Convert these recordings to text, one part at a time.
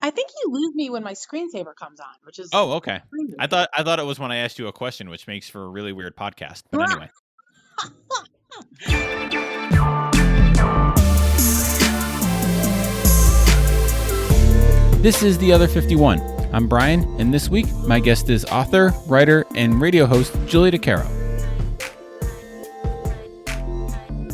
I think you lose me when my screensaver comes on, which is Oh, okay. I crazy. thought it was when I asked you a question, which makes for a really weird podcast. But anyway. This is The Other 51. I'm Brian, and this week my guest is author, writer, and radio host Julie DiCaro.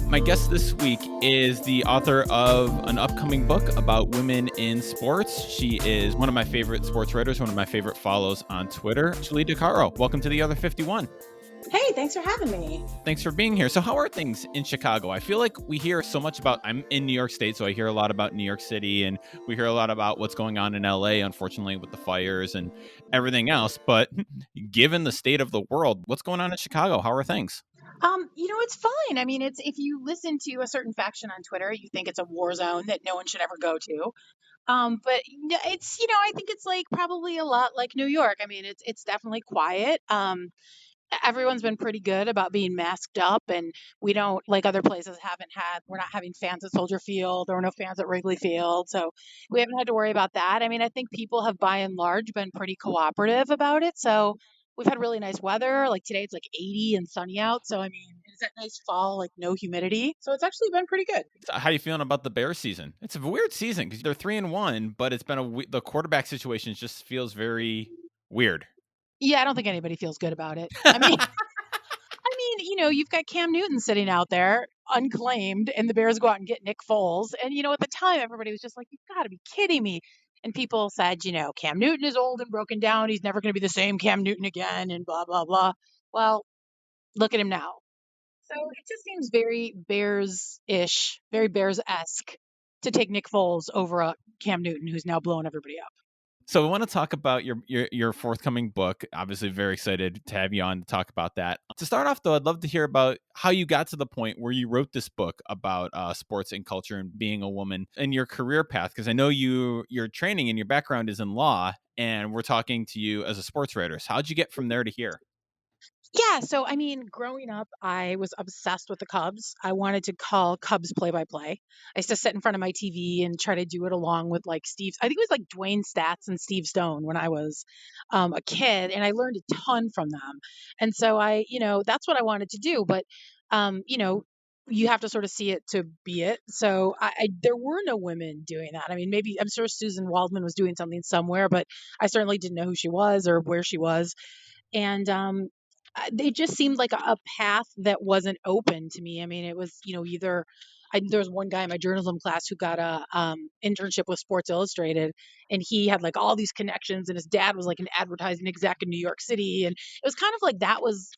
My guest this week is the author of an upcoming book about women in sports. She is one of my favorite sports writers, one of my favorite follows on Twitter, Julie DiCaro. Welcome to The Other 51. Hey, thanks for having me. Thanks for being here. So how are things in Chicago? I feel like we hear so much about, I'm in New York State, so I hear a lot about New York City, and we hear a lot about what's going on in LA, unfortunately, with the fires and everything else. But given the state of the world, what's going on in Chicago? How are things? It's fine. I mean, it's if you listen to a certain faction on Twitter, you think it's a war zone that no one should ever go to. But it's, I think it's like probably a lot like New York. I mean, it's definitely quiet. Everyone's been pretty good about being masked up, and we don't, like other places we're not having fans at Soldier Field. There were no fans at Wrigley Field, so we haven't had to worry about that. I mean, I think people have by and large been pretty cooperative about it. So we've had really nice weather. Like today it's like 80 and sunny out, so I mean, it's that nice fall, like no humidity, so it's actually been pretty good. So how are you feeling about the Bears season? It's a weird season because they're 3-1, but it's been the quarterback situation just feels very weird. Yeah, I don't think anybody feels good about it. You've got Cam Newton sitting out there unclaimed, and the Bears go out and get Nick Foles. And, at the time, everybody was just like, you've got to be kidding me. And people said, Cam Newton is old and broken down. He's never going to be the same Cam Newton again, and blah, blah, blah. Well, look at him now. So it just seems very Bears-ish, very Bears-esque to take Nick Foles over Cam Newton, who's now blowing everybody up. So we want to talk about your forthcoming book. Obviously, very excited to have you on to talk about that. To start off, though, I'd love to hear about how you got to the point where you wrote this book about sports and culture and being a woman and your career path. Because I know your training and your background is in law, and we're talking to you as a sports writer. So how'd you get from there to here? Yeah, so I mean, growing up, I was obsessed with the Cubs. I wanted to call Cubs play-by-play. I used to sit in front of my TV and try to do it along with like I think it was like Dwayne Stats and Steve Stone when I was a kid, and I learned a ton from them. And so that's what I wanted to do. But um, you know, you have to sort of see it to be it. So there were no women doing that. I mean, maybe I'm sure Susan Waldman was doing something somewhere, but I certainly didn't know who she was or where she was. And they just seemed like a path that wasn't open to me. I mean, it was, either there was one guy in my journalism class who got a internship with Sports Illustrated, and he had like all these connections, and his dad was like an advertising exec in New York City, and it was kind of like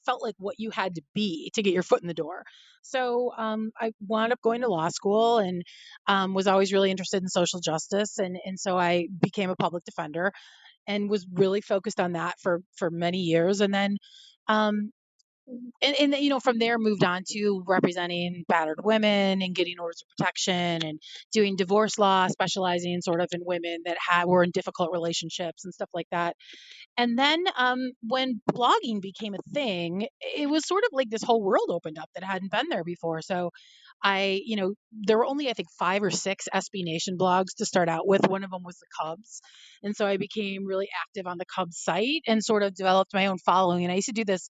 felt like what you had to be to get your foot in the door. So I wound up going to law school, and was always really interested in social justice, and so I became a public defender and was really focused on that for many years. And then um from there moved on to representing battered women and getting orders of protection and doing divorce law, specializing sort of in women that were in difficult relationships and stuff like that. And then when blogging became a thing, it was sort of like this whole world opened up that hadn't been there before. So there were only, I think, 5 or 6 SB Nation blogs to start out with. One of them was the Cubs. And so I became really active on the Cubs site and sort of developed my own following. And I used to do this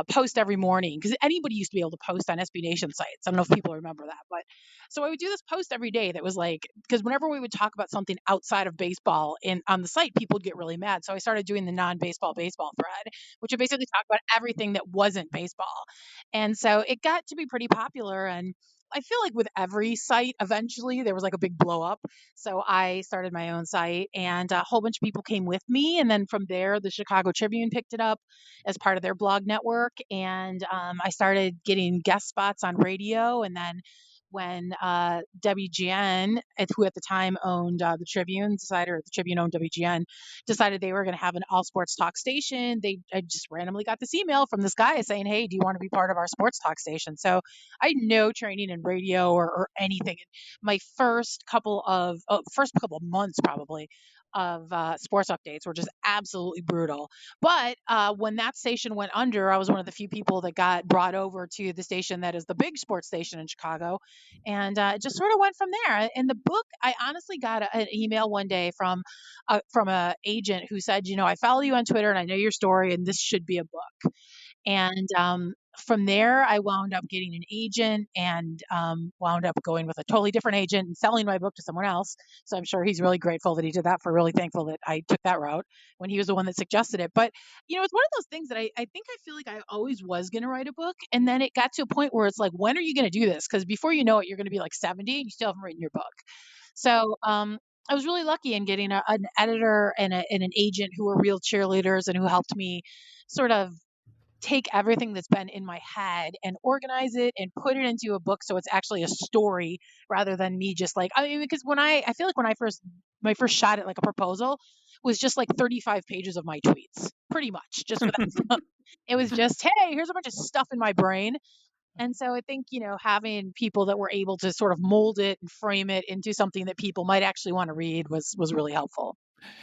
post every morning because anybody used to be able to post on SB Nation sites. I don't know if people remember that, but so I would do this post every day that was like, because whenever we would talk about something outside of baseball on the site, people would get really mad. So I started doing the non-baseball baseball thread, which would basically talk about everything that wasn't baseball. And so it got to be pretty popular. And I feel like with every site, eventually there was like a big blow up. So I started my own site, and a whole bunch of people came with me. And then from there, the Chicago Tribune picked it up as part of their blog network. And I started getting guest spots on radio. And then when WGN, who at the time owned the Tribune, the Tribune owned WGN, decided they were going to have an all sports talk station, I just randomly got this email from this guy saying, "Hey, do you want to be part of our sports talk station?" So I had no training in radio or anything. My first couple of months probably of sports updates were just absolutely brutal. But when that station went under, I was one of the few people that got brought over to the station that is the big sports station in Chicago, and it just sort of went from there. In the book, I honestly got an email one day from a agent who said, I follow you on Twitter and I know your story, and this should be a book. And from there, I wound up getting an agent and wound up going with a totally different agent and selling my book to someone else. So I'm sure he's really grateful that he did that. For really thankful that I took that route when he was the one that suggested it. But it's one of those things that I think I feel like I always was going to write a book, and then it got to a point where it's like, when are you going to do this? Because before you know it, you're going to be like 70 and you still haven't written your book. So I was really lucky in getting an editor and an agent who were real cheerleaders and who helped me sort of take everything that's been in my head and organize it and put it into a book so it's actually a story rather than me just like, I mean, because I feel like when I first my first shot at like a proposal was just like 35 pages of my tweets, pretty much just with it was just, hey, here's a bunch of stuff in my brain. And so I think, having people that were able to sort of mold it and frame it into something that people might actually want to read was really helpful.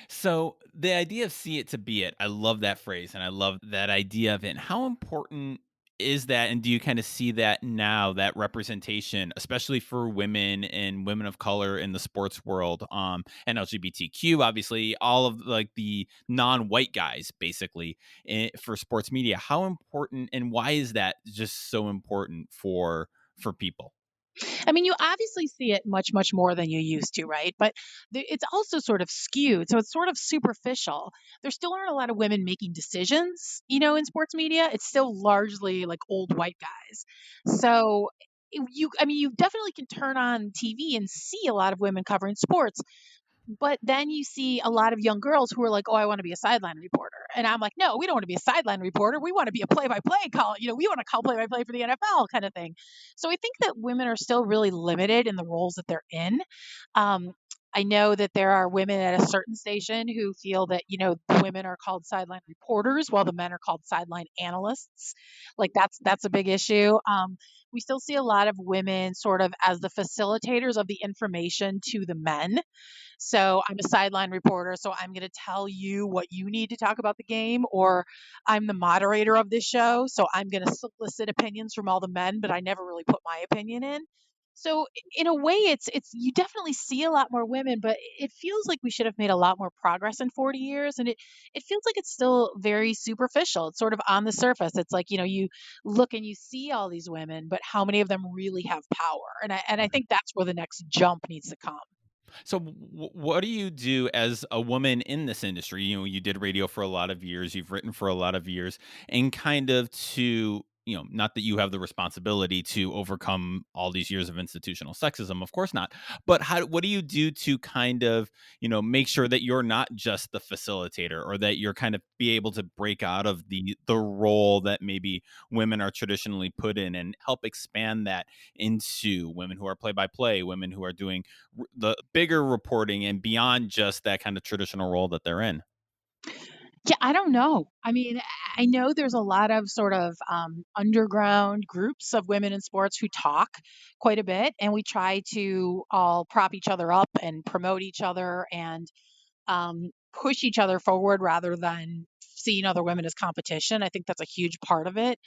So the idea of see it to be it, I love that phrase and I love that idea of it. And how important is that? And do you kind of see that now, that representation, especially for women and women of color in the sports world, and LGBTQ, obviously, all of like the non-white guys, basically, for sports media? How important and why is that just so important for people? I mean, you obviously see it much, much more than you used to, right? But it's also sort of skewed. So it's sort of superficial. There still aren't a lot of women making decisions, in sports media. It's still largely like old white guys. So I mean, you definitely can turn on TV and see a lot of women covering sports, but then you see a lot of young girls who are like, "Oh, I want to be a sideline reporter." And I'm like, "No, we don't want to be a sideline reporter. We want to be a play-by-play call. We want to call play-by-play for the NFL kind of thing." So I think that women are still really limited in the roles that they're in. Um, I know that there are women at a certain station who feel that, the women are called sideline reporters while the men are called sideline analysts. Like that's a big issue. We still see a lot of women sort of as the facilitators of the information to the men. So I'm a sideline reporter, so I'm going to tell you what you need to talk about the game, or I'm the moderator of this show, so I'm going to solicit opinions from all the men, but I never really put my opinion in. So in a way, it's you definitely see a lot more women, but it feels like we should have made a lot more progress in 40 years, and it feels like it's still very superficial. It's sort of on the surface. It's like, you look and you see all these women, but how many of them really have power? And I think that's where the next jump needs to come. So, what do you do as a woman in this industry? You did radio for a lot of years, you've written for a lot of years, and kind of to, not that you have the responsibility to overcome all these years of institutional sexism, of course not. But what do you do to kind of, make sure that you're not just the facilitator or that you're kind of be able to break out of the role that maybe women are traditionally put in and help expand that into women who are play by play, women who are doing the bigger reporting and beyond just that kind of traditional role that they're in. Yeah, I don't know. I mean, I know there's a lot of sort of underground groups of women in sports who talk quite a bit, and we try to all prop each other up and promote each other and push each other forward rather than seeing other women as competition. I think that's a huge part of it.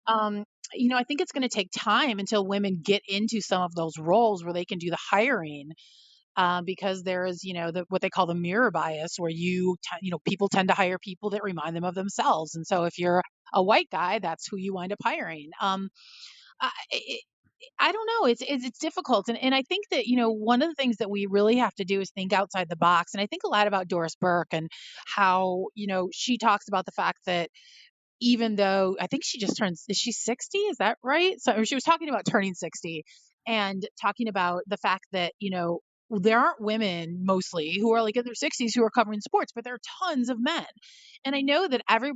Um, I think it's going to take time until women get into some of those roles where they can do the hiring, because there is, what they call the mirror bias, where people tend to hire people that remind them of themselves, and so if you're a white guy, that's who you wind up hiring. I, it, I don't know. It's difficult, and I think that one of the things that we really have to do is think outside the box. And I think a lot about Doris Burke and how she talks about the fact that even though I think she just turns, is she 60? Is that right? So she was talking about turning 60 and talking about the fact that, there aren't women mostly who are like in their 60s who are covering sports, but there are tons of men. And I know that every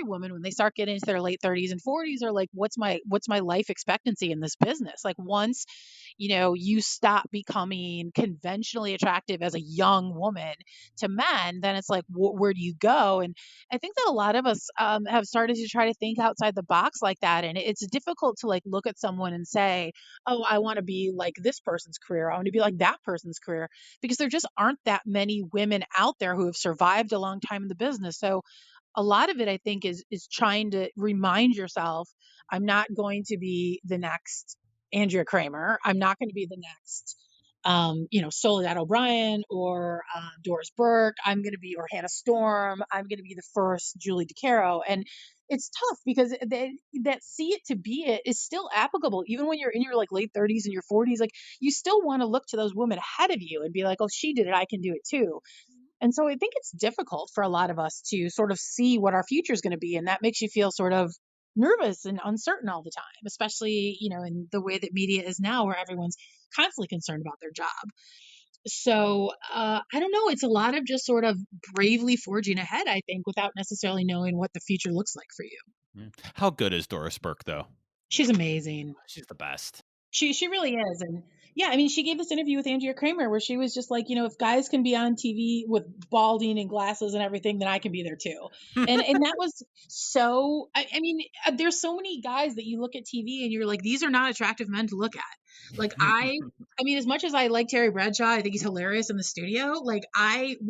woman, when they start getting into their late 30s and 40s, are like, what's my life expectancy in this business? Like once, you stop becoming conventionally attractive as a young woman to men, then it's like, where do you go? And I think that a lot of us have started to try to think outside the box like that. And it's difficult to like look at someone and say, oh, I want to be like this person's career. I want to be like that person's business career because there just aren't that many women out there who have survived a long time in the business. So a lot of it I think is trying to remind yourself, I'm not going to be the next Andrea Kramer. I'm not going to be the next Soledad O'Brien or Doris Burke. I'm going to be, or Hannah Storm. I'm going to be the first Julie DiCaro. And it's tough because that see it to be it is still applicable even when you're in your like late 30s and your 40s. Like you still want to look to those women ahead of you and be like, oh, she did it, I can do it too. And so I think it's difficult for a lot of us to sort of see what our future is going to be. And that makes you feel sort of nervous and uncertain all the time, especially, in the way that media is now, where everyone's constantly concerned about their job. So I don't know. It's a lot of just sort of bravely forging ahead, I think, without necessarily knowing what the future looks like for you. How good is Doris Burke, though? She's amazing. She's the best. She really is. And yeah, I mean, she gave this interview with Andrea Kramer where she was just like, if guys can be on TV with balding and glasses and everything, then I can be there too. And that was so, I mean, there's so many guys that you look at TV and you're like, these are not attractive men to look at. Like I mean, as much as I like Terry Bradshaw, I think he's hilarious in the studio. Like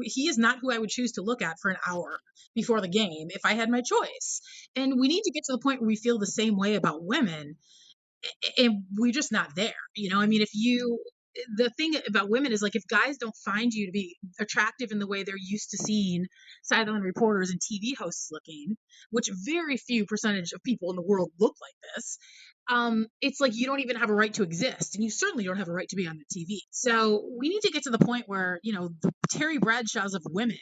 he is not who I would choose to look at for an hour before the game if I had my choice. And we need to get to the point where we feel the same way about women, and we're just not there. I mean, the thing about women is like if guys don't find you to be attractive in the way they're used to seeing sideline reporters and TV hosts looking, which very few percentage of people in the world look like this, it's like you don't even have a right to exist, and you certainly don't have a right to be on the TV. So we need to get to the point where the Terry Bradshaws of women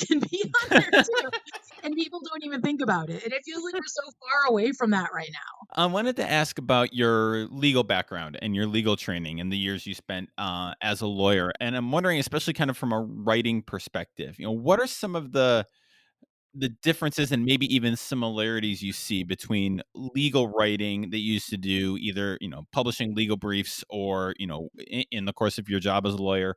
can be on there too, and people don't even think about it. And it feels like we're so far away from that right now. I wanted to ask about your legal background and your legal training and the years you spent as a lawyer. And I'm wondering, especially kind of from a writing perspective, what are some of the differences and maybe even similarities you see between legal writing that you used to do, either publishing legal briefs or in the course of your job as a lawyer,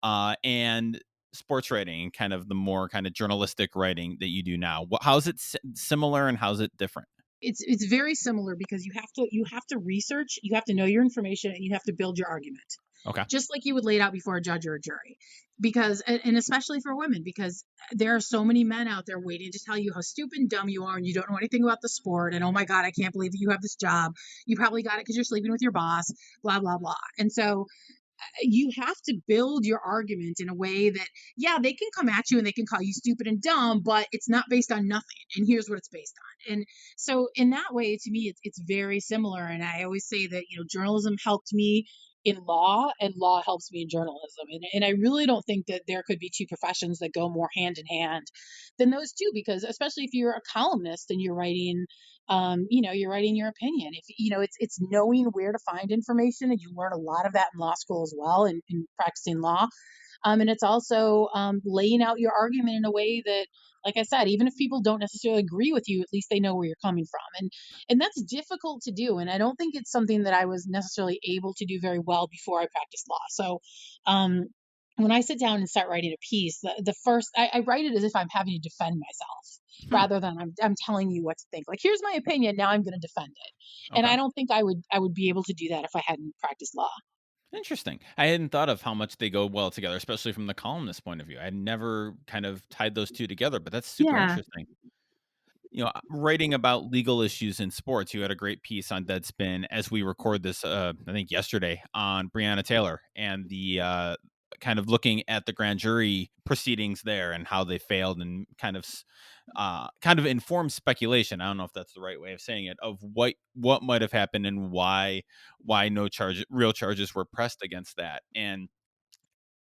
and sports writing and kind of the more kind of journalistic writing that you do now? How's it similar and how's it different? It's very similar because you have to research, you have to know your information, and you have to build your argument Okay. just like you would lay it out before a judge or a jury. Because and especially for women, because there are so many men out there waiting to tell you how stupid and dumb you are and you don't know anything about the sport, and oh my god, I can't believe that you have this job, you probably got it because you're sleeping with your boss, blah blah blah. And so you have to build your argument in a way that, yeah, they can come at you and they can call you stupid and dumb, but it's not based on nothing. And here's what it's based on. And so, in that way, to me, it's very similar. And I always say that, journalism helped me in law, and law helps me in journalism. And I really don't think that there could be two professions that go more hand in hand than those two, because especially if you're a columnist and you're writing your opinion. If it's knowing where to find information, and you learn a lot of that in law school as well, in practicing law. And it's also laying out your argument in a way that, like I said, even if people don't necessarily agree with you, at least they know where you're coming from. And that's difficult to do. And I don't think it's something that I was necessarily able to do very well before I practiced law. So um, when I sit down and start writing a piece, the first I write it as if I'm having to defend myself Hmm. rather than I'm telling you what to think. Like, here's my opinion. Now I'm going to defend it. And Okay. I don't think I would be able to do that if I hadn't practiced law. Interesting. I hadn't thought of how much they go well together, especially from the columnist point of view. I had never kind of tied those two together, but that's super Yeah. interesting. Writing about legal issues in sports, you had a great piece on Deadspin as we record this, I think yesterday, on Breonna Taylor and the kind of looking at the grand jury proceedings there and how they failed, and kind of informed speculation. I don't know if that's the right way of saying it, of what might have happened and why no real charges were pressed against that. And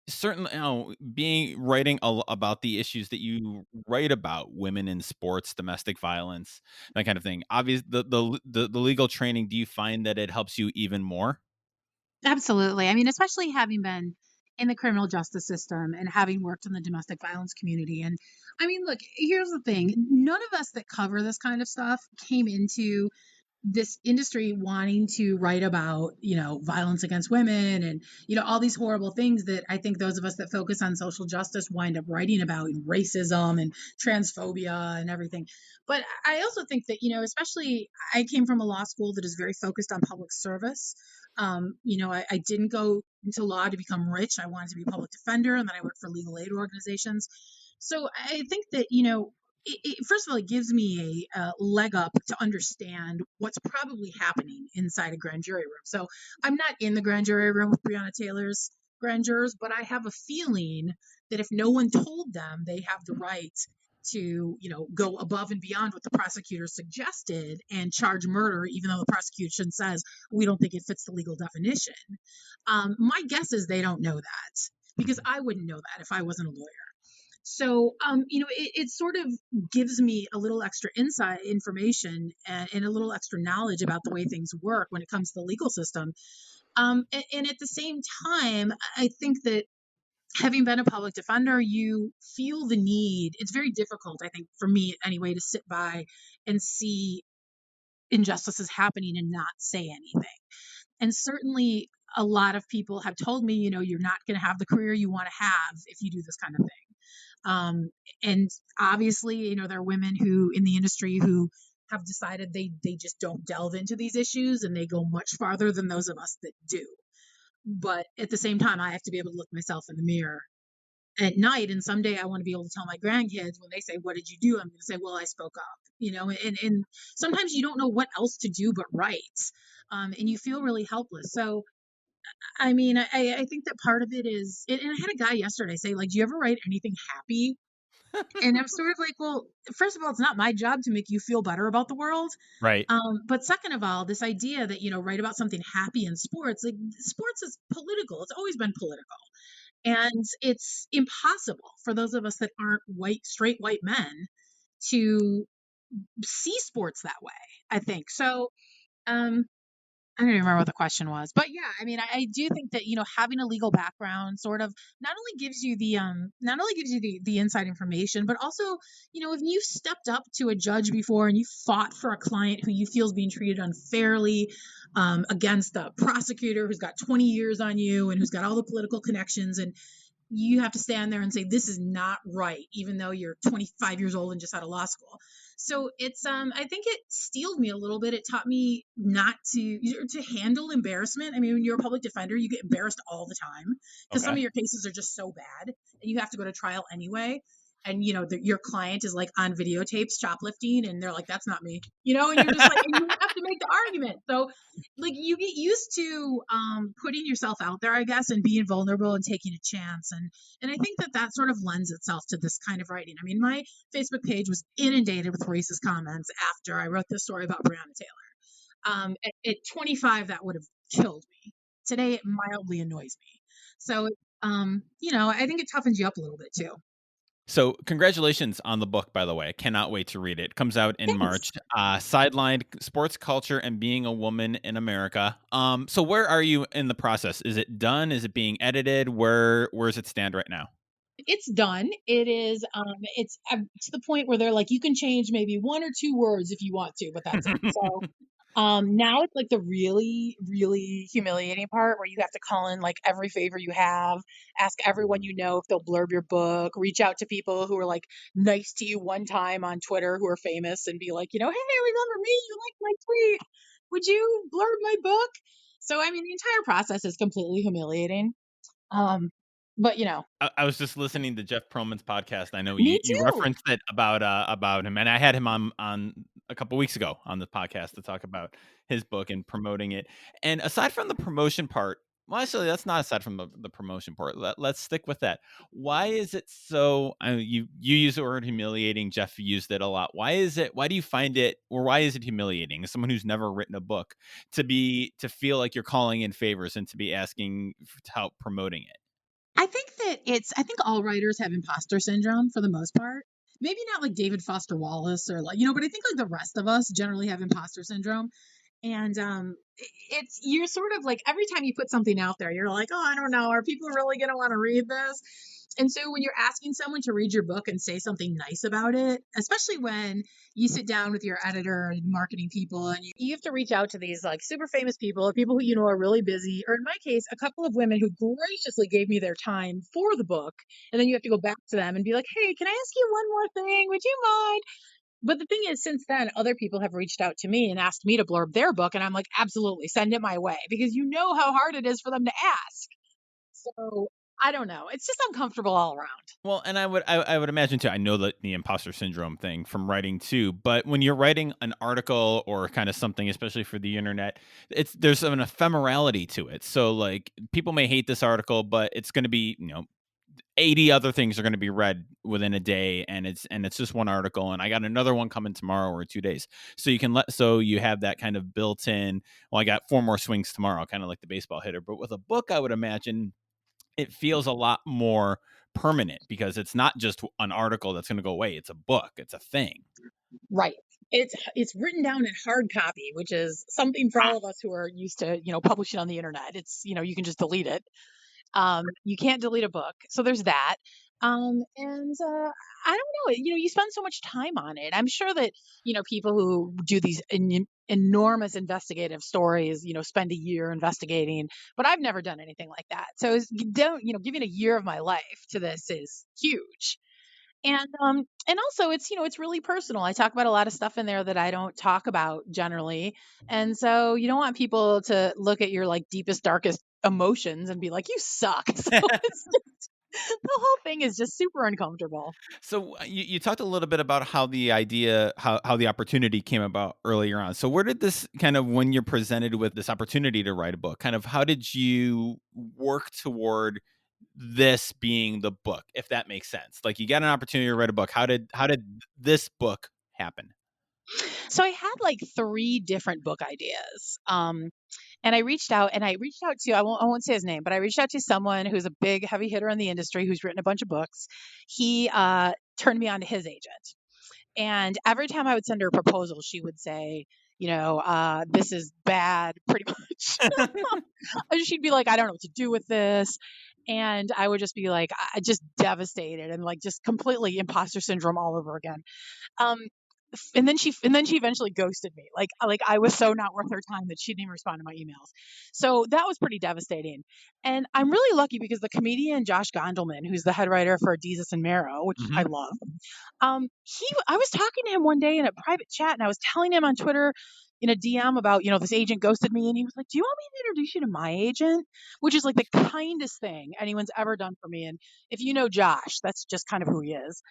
certainly, being writing about the issues that you write about, women in sports, domestic violence, that kind of thing. Obviously, the legal training, do you find that it helps you even more? Absolutely. I mean, especially having been in the criminal justice system and having worked in the domestic violence community. And I mean, look, here's the thing. None of us that cover this kind of stuff came into this industry wanting to write about, violence against women and, all these horrible things that I think those of us that focus on social justice wind up writing about, and racism and transphobia and everything. But I also think that, especially I came from a law school that is very focused on public service. I didn't go into law to become rich. I wanted to be a public defender, and then I worked for legal aid organizations. So I think that, first of all, it gives me a leg up to understand what's probably happening inside a grand jury room. So I'm not in the grand jury room with Breonna Taylor's grand jurors, but I have a feeling that if no one told them they have the right to, go above and beyond what the prosecutor suggested and charge murder, even though the prosecution says we don't think it fits the legal definition. My guess is they don't know that, because I wouldn't know that if I wasn't a lawyer. So, it sort of gives me a little extra insight information and a little extra knowledge about the way things work when it comes to the legal system. And at the same time, I think that having been a public defender, you feel the need. It's very difficult, I think, for me anyway, to sit by and see injustices happening and not say anything. And certainly, a lot of people have told me, you're not going to have the career you want to have if you do this kind of thing. And obviously, there are women who in the industry who have decided they just don't delve into these issues, and they go much farther than those of us that do. But at the same time, I have to be able to look myself in the mirror at night, and someday I want to be able to tell my grandkids when they say, "What did you do?" I'm going to say, "Well, I spoke up." And sometimes you don't know what else to do but write, and you feel really helpless. So I mean, I think that part of it is, and I had a guy yesterday say, like, "Do you ever write anything happy?" And I'm sort of like, well, first of all, it's not my job to make you feel better about the world. Right. But second of all, this idea that, write about something happy in sports, like, sports is political. It's always been political. And it's impossible for those of us that aren't white, straight white men to see sports that way, I think. So, um, I don't even remember what the question was, but yeah, I mean, I do think that, having a legal background sort of not only gives you the inside information, but also, if you've stepped up to a judge before and you fought for a client who you feel is being treated unfairly, against a prosecutor who's got 20 years on you and who's got all the political connections, and you have to stand there and say this is not right, even though you're 25 years old and just out of law school. So it's I think it steeled me a little bit. It taught me not to handle embarrassment. I mean, when you're a public defender, you get embarrassed all the time because some Okay. of your cases are just so bad and you have to go to trial anyway. And your client is like on videotapes shoplifting, and they're like, "That's not me," and you're just like, and you have to make the argument. So like, you get used to putting yourself out there, I guess, and being vulnerable and taking a chance. And I think that sort of lends itself to this kind of writing. I mean, my Facebook page was inundated with racist comments after I wrote this story about Breonna Taylor. At 25, that would have killed me. Today, it mildly annoys me. So, I think it toughens you up a little bit too. So, congratulations on the book, by the way. I cannot wait to read it. It comes out in Thanks. March. Sidelined: Sports Culture and Being a Woman in America. So where are you in the process? Is it done? Is it being edited? Where does it stand right now? It's done. It is. It's to the point where they're like, you can change maybe one or two words if you want to, but that's it. So, now it's like the really, really humiliating part where you have to call in like every favor you have, ask everyone you know if they'll blurb your book, reach out to people who are like nice to you one time on Twitter who are famous and be like, hey, remember me? You liked my tweet. Would you blurb my book? So, I mean, the entire process is completely humiliating. Um, but I was just listening to Jeff Pearlman's podcast. I know me you too. referenced it about him, and I had him on a couple weeks ago on the podcast to talk about his book and promoting it. And aside from the promotion part, well, actually, that's not aside from the promotion part. Let's stick with that. Why is it so? You use the word humiliating. Jeff used it a lot. Why is it? Why do you find it, or why is it humiliating? As someone who's never written a book, to feel like you're calling in favors and to be asking to help promoting it. I think all writers have imposter syndrome for the most part. Maybe not like David Foster Wallace or like, but I think like the rest of us generally have imposter syndrome. And it's you're sort of like every time you put something out there, you're like, oh, I don't know, are people really going to want to read this? And so when you're asking someone to read your book and say something nice about it, especially when you sit down with your editor and marketing people and you have to reach out to these like super famous people who are really busy, or in my case, a couple of women who graciously gave me their time for the book, and then you have to go back to them and be like, hey, can I ask you one more thing? Would you mind? But the thing is, since then, other people have reached out to me and asked me to blurb their book, and I'm like, absolutely, send it my way because you know how hard it is for them to ask. So I don't know. It's just uncomfortable all around. Well, and I would imagine too. I know that the imposter syndrome thing from writing too, but when you're writing an article or kind of something, especially for the internet, there's an ephemerality to it. So like people may hate this article, but it's going to be 80 other things are going to be read within a day, and it's just one article, and I got another one coming tomorrow or 2 days. So you have that kind of built in. Well, I got 4 more swings tomorrow, kind of like the baseball hitter. But with a book, I would imagine it feels a lot more permanent because it's not just an article that's going to go away. It's a book. It's a thing. Right. It's written down in hard copy, which is something for all of us who are used to, publishing on the internet. It's, you can just delete it. You can't delete a book. So there's that. And I don't know, you spend so much time on it. I'm sure that, people who do these enormous investigative stories, spend a year investigating, but I've never done anything like that. So giving a year of my life to this is huge. And also it's really personal. I talk about a lot of stuff in there that I don't talk about generally. And so you don't want people to look at your like deepest, darkest emotions and be like, you suck. So it's the whole thing is just super uncomfortable. So you talked a little bit about how the idea, how the opportunity came about earlier on. So where did this kind of, when you're presented with this opportunity to write a book, kind of how did you work toward this being the book, if that makes sense? Like you got an opportunity to write a book. How did this book happen? So I had like three different book ideas. And I reached out to, I won't say his name, but I reached out to someone who's a big heavy hitter in the industry who's written a bunch of books. He turned me on to his agent. And every time I would send her a proposal, she would say, this is bad, pretty much. And she'd be like, I don't know what to do with this. And I would just be like, just devastated and like just completely imposter syndrome all over again. Um, and then she eventually ghosted me. Like I was so not worth her time that she didn't even respond to my emails. So that was pretty devastating. And I'm really lucky because the comedian Josh Gondelman, who's the head writer for Jesus and Marrow, which I Hmm. love, I was talking to him one day in a private chat, and I was telling him on Twitter in a DM about, this agent ghosted me, and he was like, "Do you want me to introduce you to my agent?" Which is like the kindest thing anyone's ever done for me. And if you know Josh, that's just kind of who he is.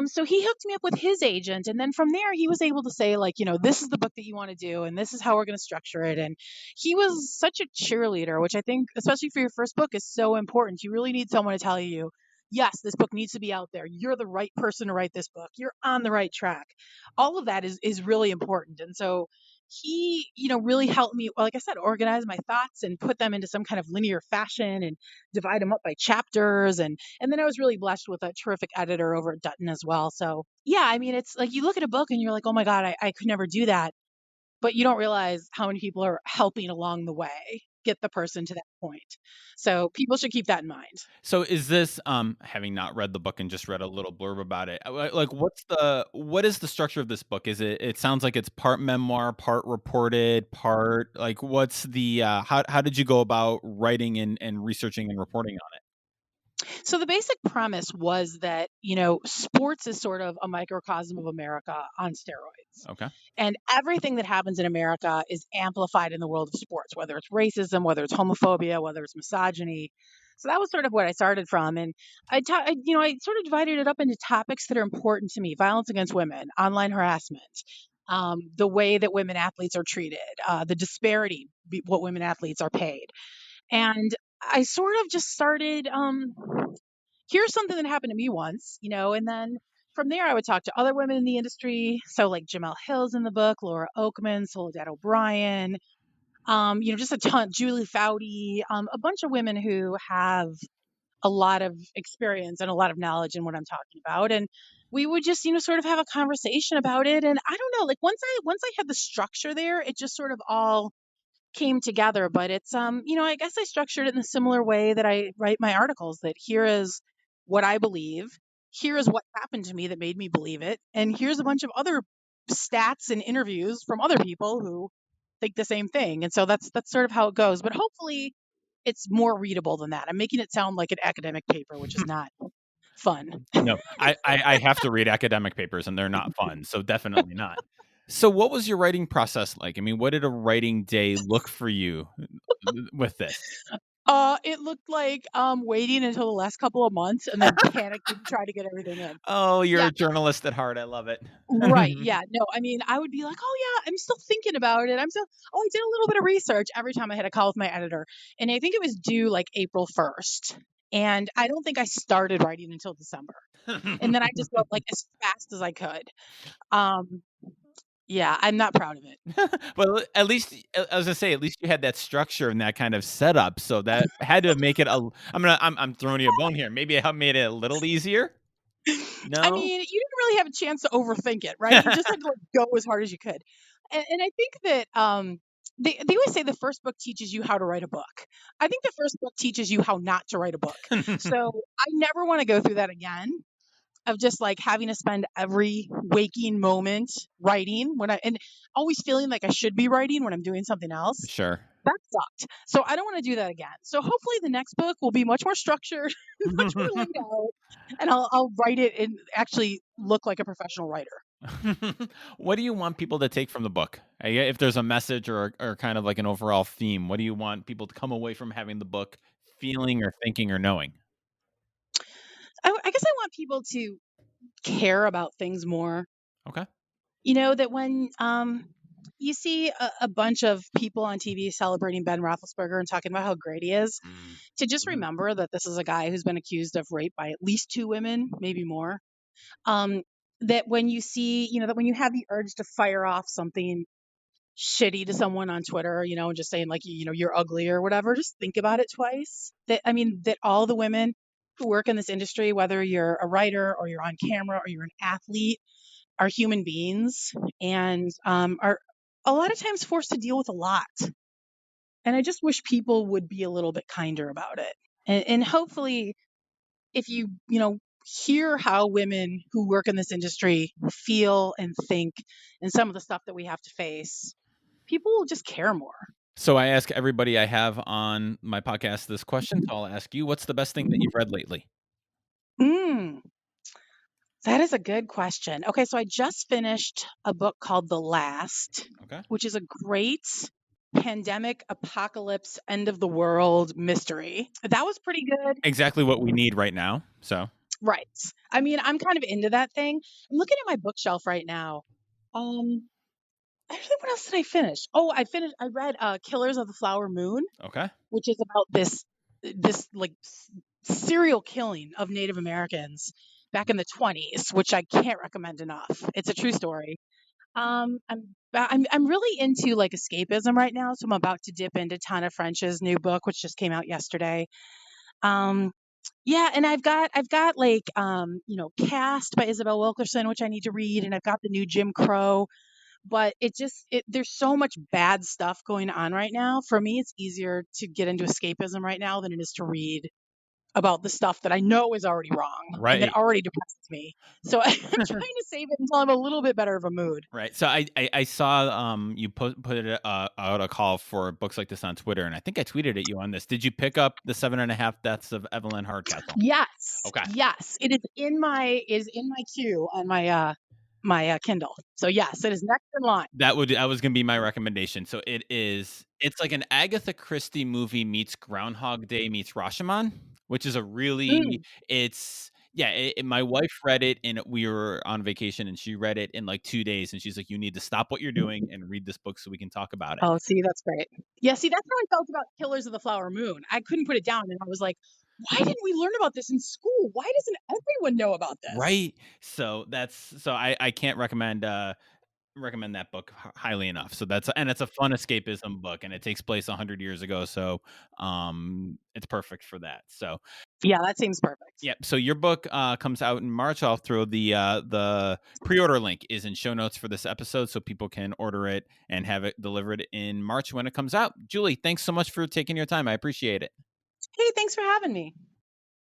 So he hooked me up with his agent, and then from there he was able to say, like, this is the book that you want to do, and this is how we're going to structure it. And he was such a cheerleader, which I think, especially for your first book, is so important. You really need someone to tell you, yes, this book needs to be out there. You're the right person to write this book. You're on the right track. All of that is really important. And so he, really helped me, like I said, organize my thoughts and put them into some kind of linear fashion and divide them up by chapters. And then I was really blessed with a terrific editor over at Dutton as well. So yeah, I mean, it's like you look at a book and you're like, oh my God, I could never do that. But you don't realize how many people are helping along the way get the person to that point. So people should keep that in mind. So is this, having not read the book and just read a little blurb about it, like what is the structure of this book? It sounds like it's part memoir, part reported, part like what's the how did you go about writing and researching and reporting on it? So the basic premise was that, sports is sort of a microcosm of America on steroids. Okay. And everything that happens in America is amplified in the world of sports, whether it's racism, whether it's homophobia, whether it's misogyny. So that was sort of what I started from. And I sort of divided it up into topics that are important to me: violence against women, online harassment, the way that women athletes are treated, the disparity, what women athletes are paid. And I sort of just started, here's something that happened to me once, and then from there I would talk to other women in the industry. So like Jamel Hill's in the book, Laura Oakman, Soledad O'Brien, just a ton, Julie Foudy, a bunch of women who have a lot of experience and a lot of knowledge in what I'm talking about. And we would just, sort of have a conversation about it. And I don't know, like once I had the structure there, it just sort of all came together. But it's I guess I structured it in a similar way that I write my articles, that here is what I believe, here is what happened to me that made me believe it, and here's a bunch of other stats and interviews from other people who think the same thing. And so that's sort of how it goes, but hopefully it's more readable than that. I'm making it sound like an academic paper, which is not. fun. No, I have to read academic papers and they're not fun, so definitely not. So what was your writing process like? I mean, what did a writing day look for you with this? It looked like, waiting until the last couple of months and then panicking to try to get everything in. Oh, you're Yeah, a journalist at heart. I love it. right, yeah, no, I mean, I would be like, "Oh, yeah, I'm still thinking about it, I'm still oh, I did a little bit of research," every time I had a call with my editor, and I think it was due, like, April 1st, and I don't think I started writing until December, and then I just wrote, like, as fast as I could. Um, yeah, I'm not proud of it. Well, at least I was gonna say, at least you had that structure and that kind of setup, so that had to make it a I'm throwing you a bone here. Maybe it helped made it a little easier? I No? mean, you didn't really have a chance to overthink it, right? You just had to, like, go as hard as you could. And I think that, they always say the first book teaches you how to write a book. I think the first book teaches you how not to write a book. So, I never wanna go through that again of just, like, having to spend every waking moment writing when and always feeling like I should be writing when I'm doing something else. Sure. That sucked. So, I don't wanna do that again. So, hopefully, the next book will be much more structured, much more laid out, and I'll write it and actually look like a professional writer. What do you want people to take from the book? If there's a message or kind of like an overall theme, what do you want people to come away from having the book feeling or thinking or knowing? I guess I want people to care about things more. Okay. You know, that when, you see a bunch of people on TV celebrating Ben Roethlisberger and talking about how great he is, Mm. to just Mhm. remember that this is a guy who's been accused of rape by at least 2 women, maybe more. Um, that when you see that when you have the urge to fire off something shitty to someone on Twitter, and just saying like, "You're ugly," or whatever, just think about it twice. That I mean, that all the women who work in this industry, whether you're a writer or you're on camera or you're an athlete, are human beings and, are a lot of times forced to deal with a lot. And I just wish people would be a little bit kinder about it. And hopefully, if hear how women who work in this industry feel and think and some of the stuff that we have to face, people will just care more. So I ask everybody I have on my podcast this question, so I'll ask you, what's the best thing that you've read lately? Mm, that is a good question. Okay, so I just finished a book called The Last, Okay. which is a great pandemic apocalypse end of the world mystery. That was pretty good. Exactly what we need right now. So Right. I mean, I'm kind of into that thing. I'm looking at my bookshelf right now. Um, Actually, what else did I finish? Oh, I read Killers of the Flower Moon, okay. which is about this like serial killing of Native Americans back in the 20s, which I can't recommend enough. It's a true story. I'm really into like escapism right now, so I'm about to dip into Tana French's new book, which just came out yesterday. Um, yeah, and I've got like Cast by Isabel Wilkerson, which I need to read, and I've got the new Jim Crow. But there's so much bad stuff going on right now. For me, it's easier to get into escapism right now than it is to read about the stuff that I know is already wrong and that Right. already depresses me. So I'm trying to save it until I'm a little bit better of a mood. Right. So I saw you put it out a call for books like this on Twitter, and I think I tweeted at you on this. Did you pick up the 7.5 Deaths of Evelyn Hardcastle? Yes, Okay. yes, it is in my queue on my Kindle. So yes, it is next in line. That was gonna be my recommendation. So it's like an Agatha Christie movie meets Groundhog Day meets Rashomon, which is a really Mm. it's yeah, my wife read it and we were on vacation and she read it in like 2 days and she's like, "You need to stop what you're doing and read this book so we can talk about it." Oh, see, that's great. Yeah, see, that's how I felt about Killers of the Flower Moon. I couldn't put it down, and I was like, "Why didn't we learn about this in school? Why doesn't everyone know about this?" Right. So I can't recommend that book highly enough. So it's a fun escapism book and it takes place 100 years ago, so it's perfect for that. So Yeah, that seems perfect. yeah, so your book comes out in March. I'll throw the pre-order link is in show notes for this episode so people can order it and have it delivered in March when it comes out. Julie, thanks so much for taking your time. I appreciate it. Hey, thanks for having me.